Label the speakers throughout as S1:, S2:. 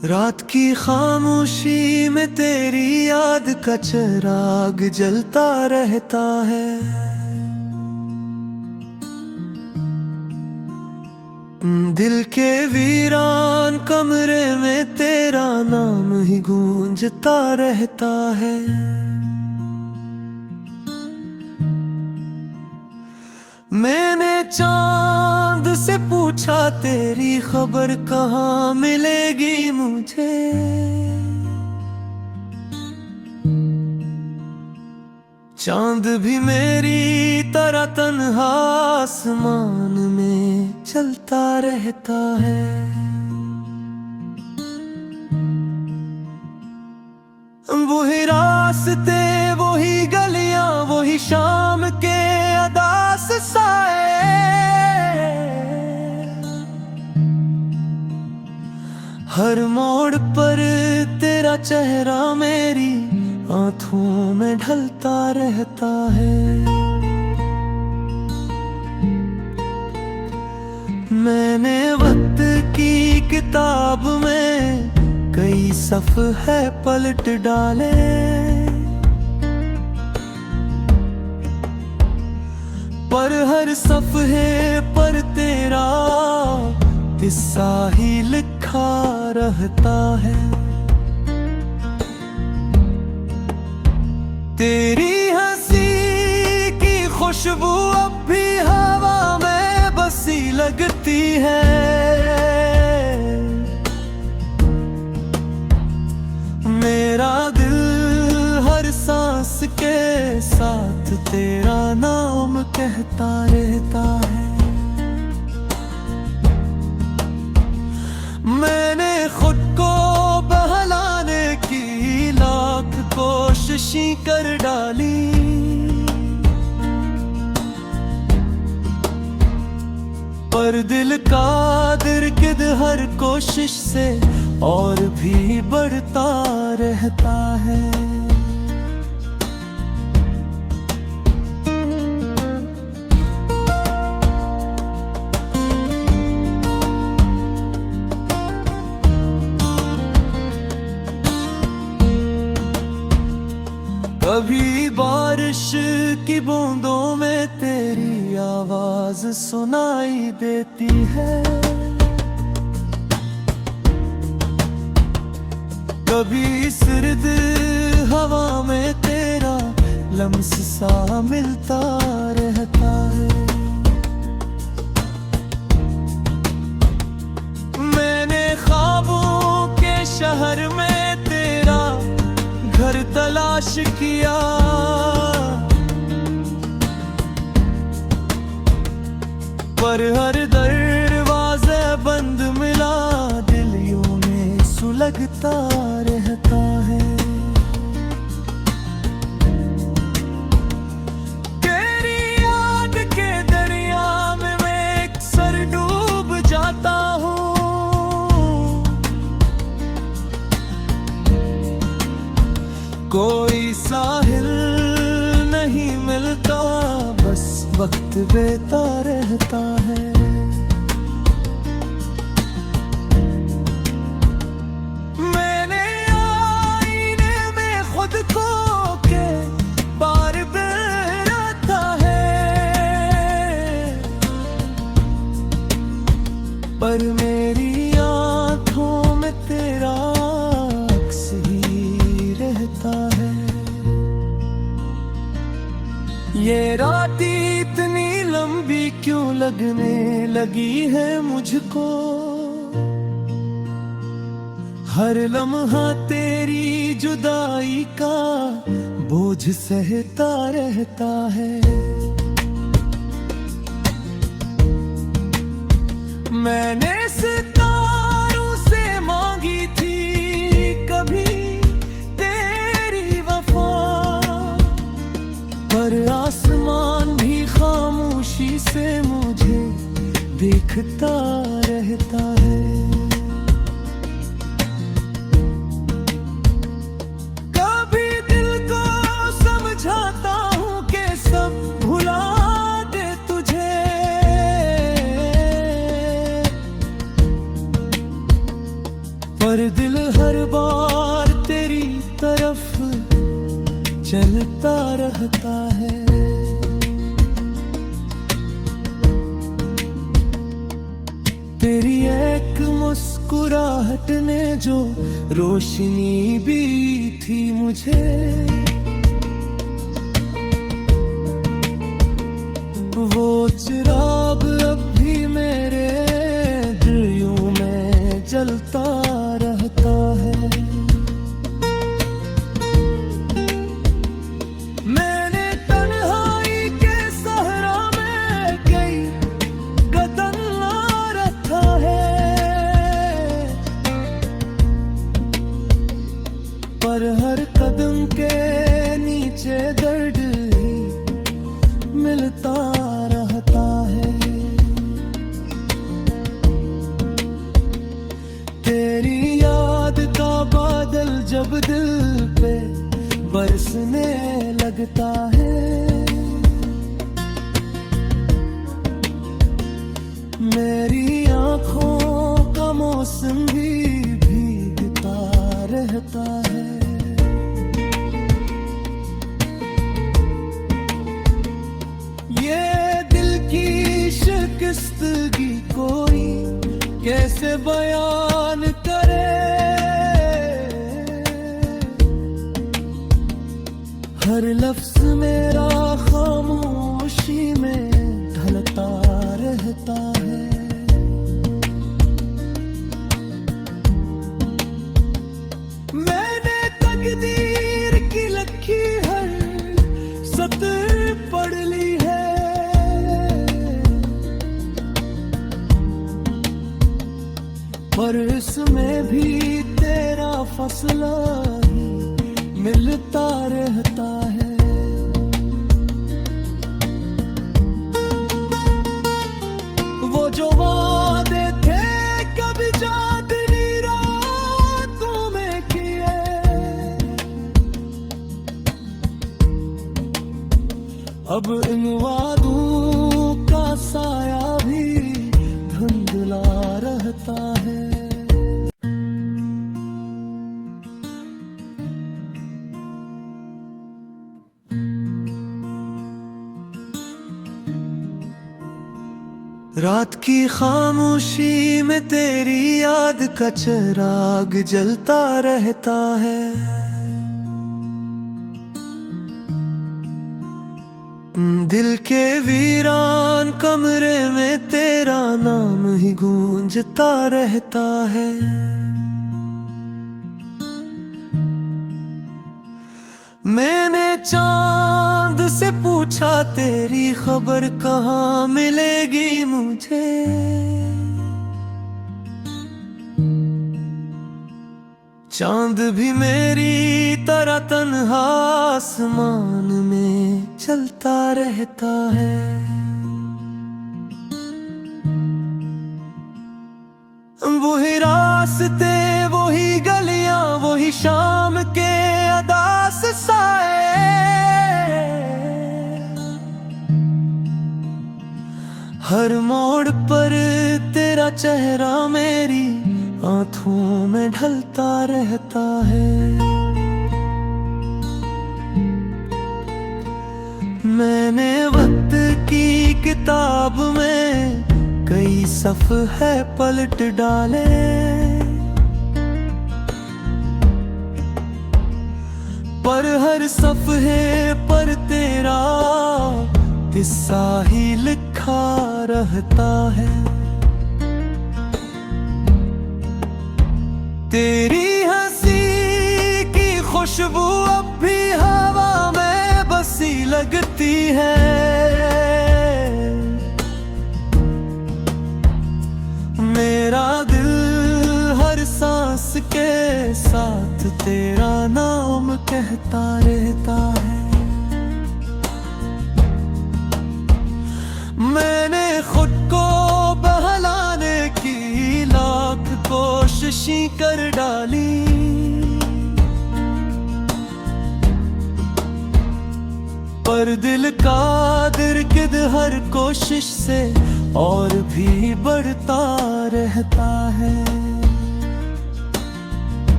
S1: रात की खामोशी में तेरी याद का चिराग जलता रहता है। दिल के वीरान कमरे में तेरा नाम ही गूंजता रहता है। मैंने चांद से पूछा तेरी खबर कहाँ मिलेगी मुझे। चांद भी मेरी तरह तन्हा आसमान में चलता रहता है। वही रास्ते वही गलियां वही शाम के अदास साए, हर मोड़ पर तेरा चेहरा मेरी आंखों में ढलता रहता है। मैंने वक्त की किताब में कई सफ़हे पलट डाले, पर हर सफ़हे पर तेरा किस्सा ही लिखा रहता है। तेरी हंसी की खुशबू अब भी हवा में बसी लगती है। मेरा दिल हर सांस के साथ तेरा नाम कहता रहता है। मैंने खुद को बहलाने की लाख कोशिशें कर डाली, पर दिल का गिरगिट हर कोशिश से और भी बढ़ता रहता है। कभी बारिश की बूंदों में तेरी आवाज सुनाई देती है, कभी सर्द हवा में तेरा लम्स सा मिलता रहता है। मैंने ख्वाबों के शहर में तेरा घर तलाश किया, पर हर दरवाज़ा बंद मिला, दिल यूं में सुलगता रहता है। तेरी याद के दरिया में मैं अक्सर डूब जाता हूँ, कोई साहिल नहीं मिलता, बस वक्त बीता रहता है। मैंने आईने में खुद को के बार देखा है, पर मेरी आंखों में तेरा अक्स ही रहता है। ये रात इतनी लंबी क्यों लगने लगी है मुझको, हर लम्हा तेरी जुदाई का बोझ सहता रहता है। मैंने सितारों से मांगी थी कभी तेरी वफा, पर आसमान भी खामोशी से मुझे देखता रहता है। कभी दिल को समझाता हूँ कि सब भुला दे तुझे, पर दिल चलता रहता है। तेरी एक मुस्कुराहट ने जो रोशनी भी थी मुझे, वो चिराग अब भी मेरे दिलों में जलता रहता है। मैंने तन्हाई के सहरा में कई कदम रखा है, पर हर कदम के नीचे दर्द ही मिलता रहता है। तेरी याद का बादल जब दिल पे बरसने लगता है, मेरी आंखों का मौसम भी भीगता रहता है। ये दिल की शिकस्तगी कोई कैसे बयान करे, हर लफ्ज मेरा खामोशी में ढलता रहता है। मैंने तकदीर की लखी हर सतर पढ़ ली है, पर इसमें भी तेरा फसला ही मिलता रहता है। वो जो वादे थे कभी चांदनी रातों में किए, अब इन वादों का साया भी धुंधला रहता है। रात की खामोशी में तेरी याद का चिराग जलता रहता है। दिल के वीरान कमरे में तेरा नाम ही गूंजता रहता है। मैंने चांद से पूछा तेरी खबर कहाँ मिलेगी मुझे, चांद भी मेरी तरह तन्हा आसमान में चलता रहता है। वही रास्ते वही गलियां वही शाम के अदास साए, हर मोड़ पर तेरा चेहरा मेरी आंखों में ढलता रहता है। मैंने वक्त की किताब में कई सफ़हे पलट डाले, पर हर सफ़हे पर तेरा किस्सा ही लिखा रहता है। तेरी हंसी की खुशबू अब भी हवा में बसी लगती है। मेरा दिल हर सांस के साथ तेरा नाम कहता रहता है। मैंने खुद को बहलाने की लाख कोशिशें कर डाली, पर दिल का दिर्गिद हर कोशिश से और भी बढ़ता रहता है।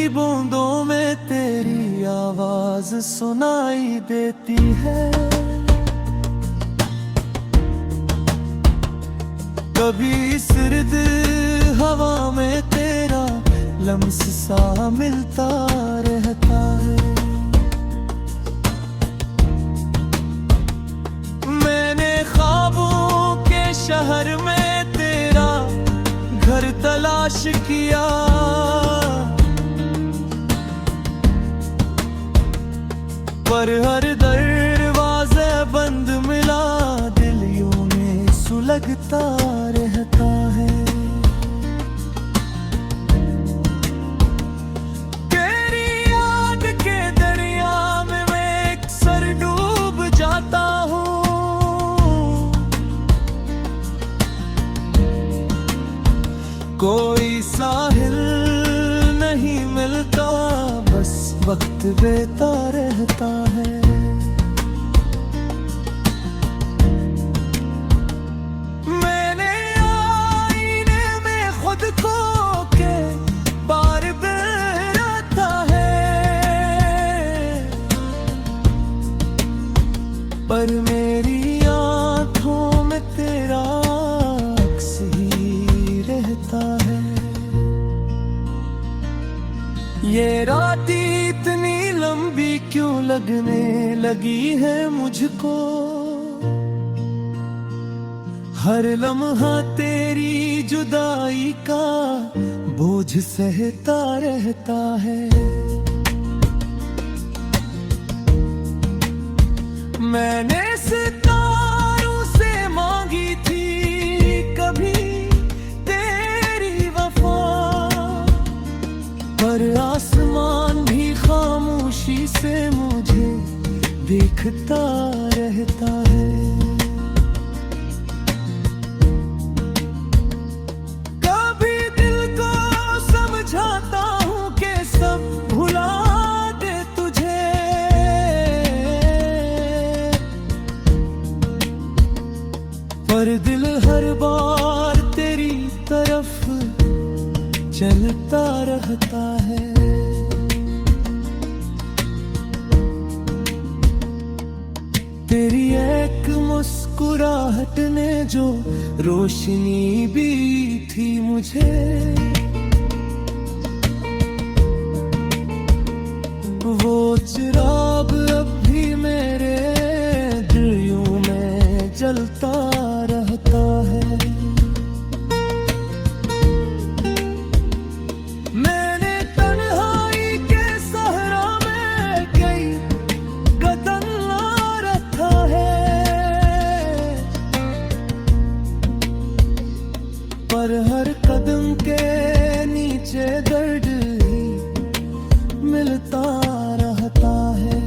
S1: की बूंदों में तेरी आवाज सुनाई देती है। कभी सर्द हवा में तेरा लम्स सा मिलता रहता है। मैंने ख्वाबों के शहर में तेरा घर तलाश किया, पर हर दरवाज़ा बंद मिला, दिल यूं में सुलगता रहता है। तेरी याद के दरिया में मैं अक्सर डूब जाता हूँ। कोई साहिल नहीं मिलता, बस वक्त बीता रहता है। मैंने आईने में खुद को के बार रहता है, पर मेरी आंखों में तेरा अक्स ही रहता है। ये रात इतनी लंबी क्यों लगने लगी है मुझको, हर लम्हा तेरी जुदाई का बोझ सहता रहता है। मैंने सितारों से मांगी थी कभी तेरी वफा, पर आसमान भी खामोशी से मुझे देखता रहता है। कभी दिल को समझाता हूँ कि सब भुला दे तुझे, पर दिल हर बार तेरी तरफ चलता रहता है। तेरी एक मुस्कुराहट ने जो रोशनी भी थी मुझे, वो चिराग अब भी मेरे दिलों में जलता रहता है। पर हर कदम के नीचे दर्द ही मिलता रहता है।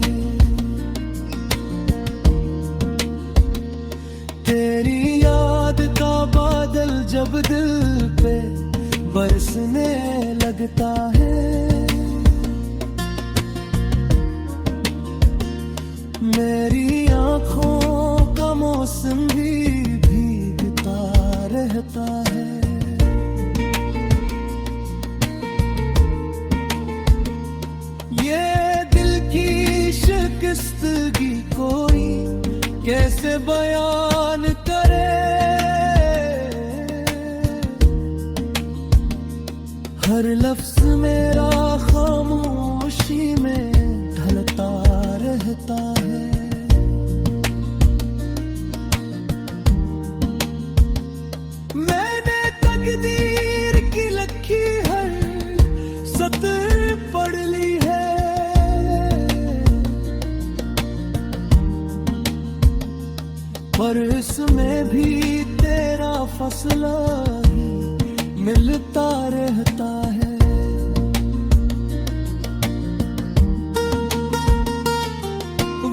S1: तेरी याद का बादल जब दिल पे बरसने लगता है, मेरी आंखों का मौसम भी भीगता रहता है। ये दिल की शिकस्तगी कोई कैसे बयान करे, हर लफ्ज मेरा खामोशी में ढलता रहता है। मैंने तकदीर की लखी हर सतर पढ़ ली है, पर इसमें भी तेरा फसला ही मिलता रहता है।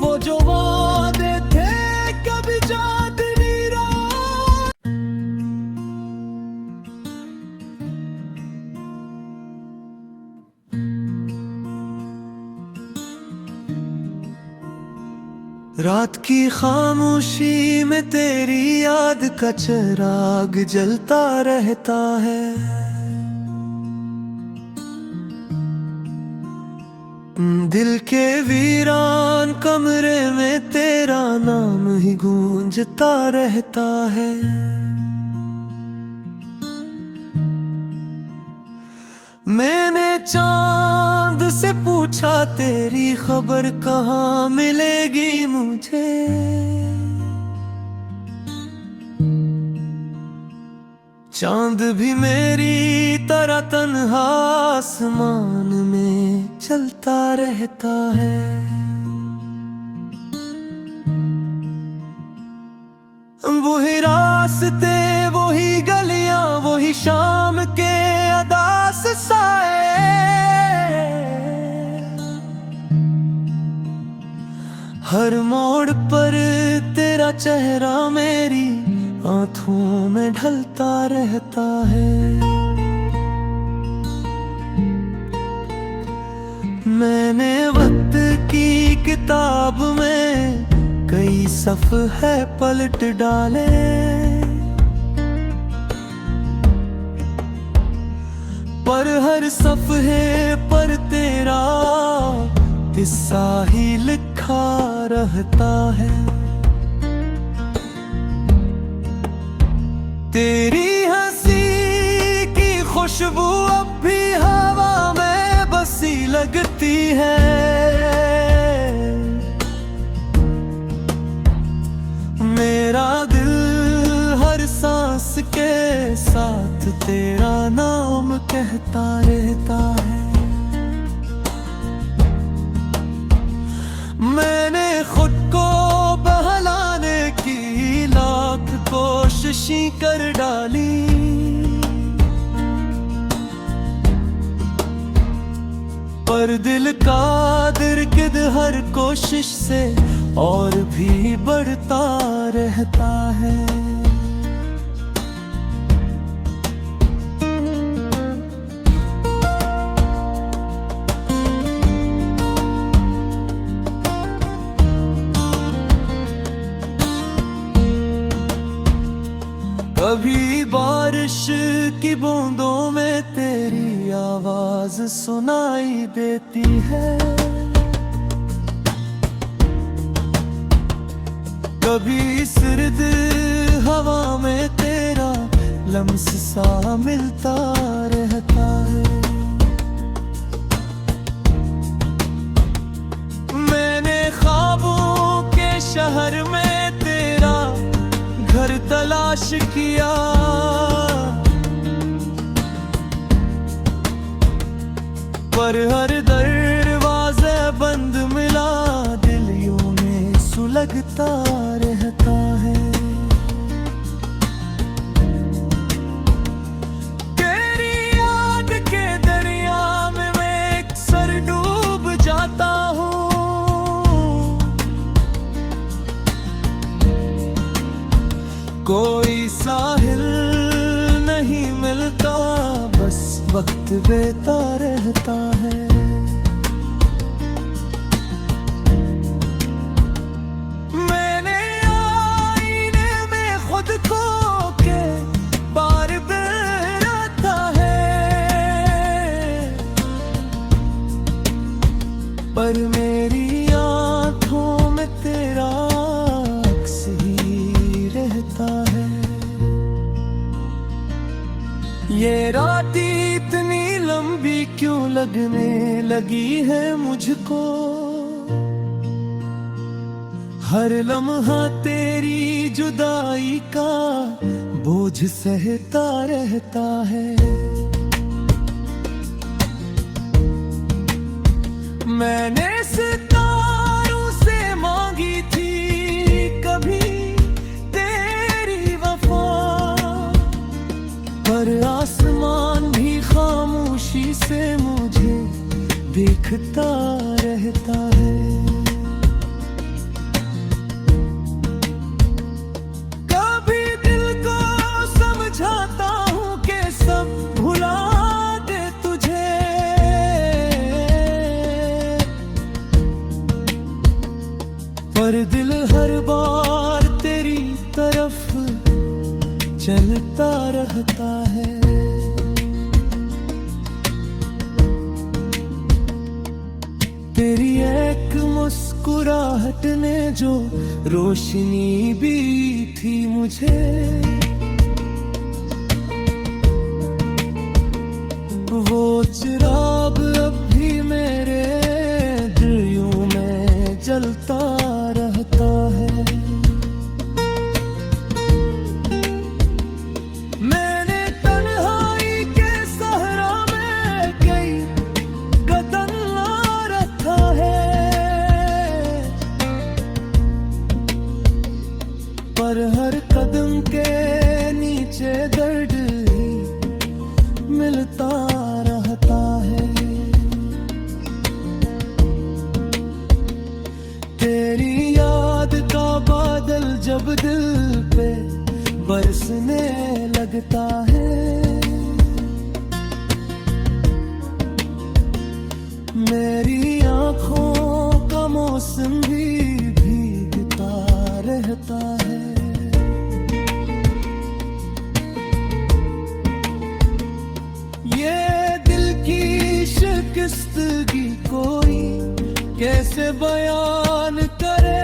S1: वो जो वादे थे कभी चांदनी रात, रात की खामोशी में तेरी याद का चिराग जलता रहता है। दिल के वीरान कमरे में तेरा नाम ही गूंजता रहता है। मैंने चांद से पूछा तेरी खबर कहाँ मिलेगी मुझे। चांद भी मेरी तरह तन्हा आसमान में चलता रहता है। वही रास्ते वही गलियां वही शाम के अदास साए, हर मोड़ पर तेरा चेहरा मेरी आंखों में ढलता रहता है। मैंने वक्त की किताब में कई सफ़हे पलट डाले, पर हर सफ़हे पर तेरा किस्सा ही लिखा रहता है। तेरी हंसी की खुशबू अब भी हवा में बसी लगती है। मेरा दिल हर सांस के साथ तेरा नाम कहता रहता है। मैंने खुद को बहलाने की लाख कोशिशें कर डाली, पर दिल का गिरगिट हर कोशिश से और भी बढ़ता रहता है। कभी बारिश की बूंदों में तेरी आवाज सुनाई देती है, कभी सर्द हवा में तेरा लम्स सा मिलता रहता है। मैंने ख्वाबों के शहर में तेरा घर तलाश किया, पर हर दरवाज़ा बंद मिला, दिल यूं में सुलगता रहता है। तेरी याद के दरिया में मैं अक्सर डूब जाता हूँ, कोई साहिल नहीं मिलता, बस वक्त बीता रहता है। मैंने आईने में खुद को के बार देखा है, पर मेरी आंखों में तेरा अक्स ही रहता है। ये रात इतनी लंबी क्यों लगने लगी है मुझको, हर लम्हा तेरी जुदाई का बोझ सहता रहता है। मैंने सितारों से मांगी थी कभी तेरी वफा, पर आसमान भी खामोशी से मुझे देखता रहता है। कभी दिल को समझाता हूँ कि सब भुला दे तुझे, पर दिल हर बार तेरी तरफ चलता रहता है। तेरी एक मुस्कुराहट ने जो रोशनी भी थी मुझे, वो चिराग अब भी मेरे दिलों में जलता रहता है। मैंने तन्हाई के सहरा में कई कदम रखा है, पर हर कदम के नीचे दर्द ही मिलता रहता है। तेरी याद का बादल जब दिल पे बरसने लगता है, मेरी आँखों का मौसम भी भीगता रहता है। ये दिल की शिकस्तगी कोई कैसे बयान करे,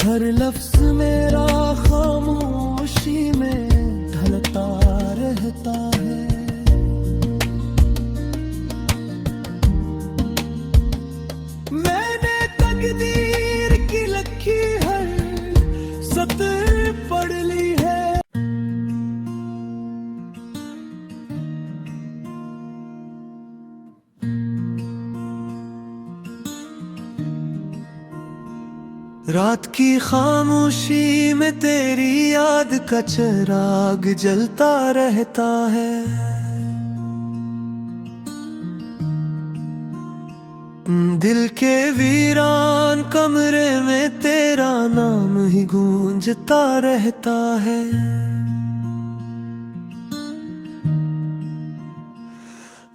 S1: हर लफ्ज मेरा खामोशी में ढलता रहता है। मैंने तकदीर की लिखी हर सतर पढ़ ली है। रात की खामोशी में तेरी याद का चिराग जलता रहता है। दिल के वीरान कमरे में तेरा नाम ही गूंजता रहता है।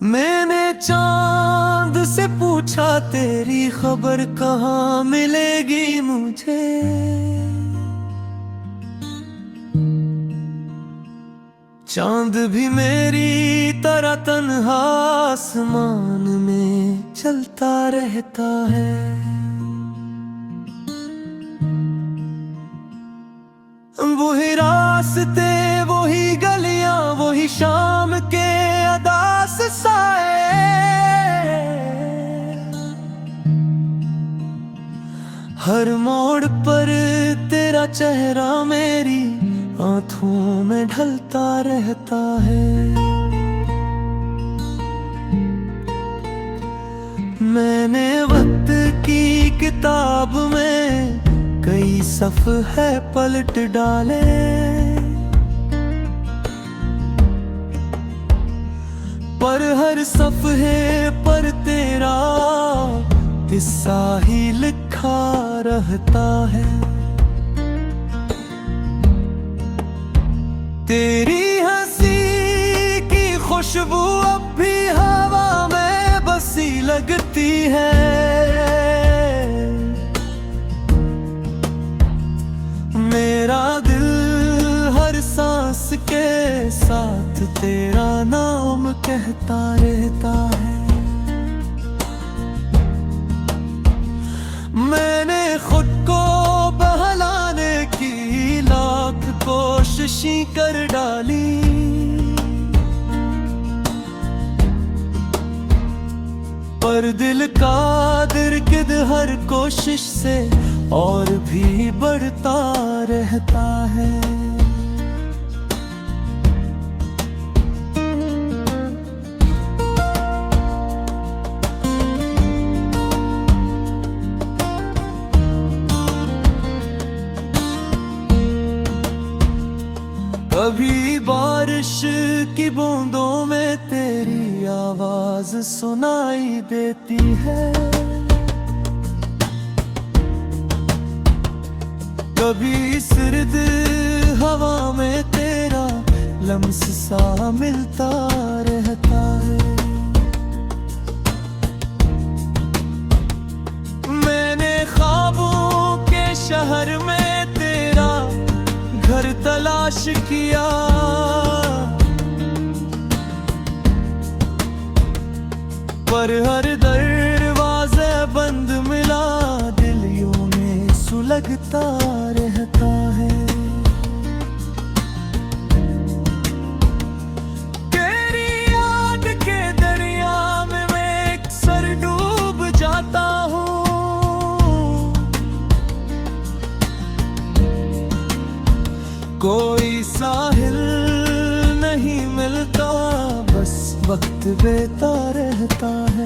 S1: मैंने चांद से पूछा तेरी खबर कहाँ मिलेगी मुझे, चांद भी मेरी तरह तन्हा आसमान में चलता रहता है। वही रास्ते वही गलियां वही शाम के अदास साए, हर मोड़ पर तेरा चेहरा मेरी आंखों में ढलता रहता है। मैंने वक्त की किताब में कई सफ़हे पलट डाले, पर हर सफ़हे पर तेरा किस्सा ही लिखा रहता है। तेरी हंसी की खुशबू अब भी हवा में बसी लगती है। मेरा दिल हर सांस के साथ तेरा नाम कहता रहता है। मैंने खुद को बहलाने की लाख कोशिशें कर डाली, पर दिल का गिरगिट हर कोशिश से और भी बढ़ता रहता है। कभी बारिश की बूंदों में तेरी आवाज सुनाई देती है, कभी सर्द हवा में तेरा लम्स सा मिलता रहता है। मैंने ख्वाबों के शहर में तेरा घर तलाश किया, पर हर दरवाज़े बंद मिला, दिल यूं में सुलगता रहता है। तेरी याद के दरिया में मैं अक्सर डूब जाता हूँ। कोई साहिल नहीं मिलता, बस वक्त बीता रहता है।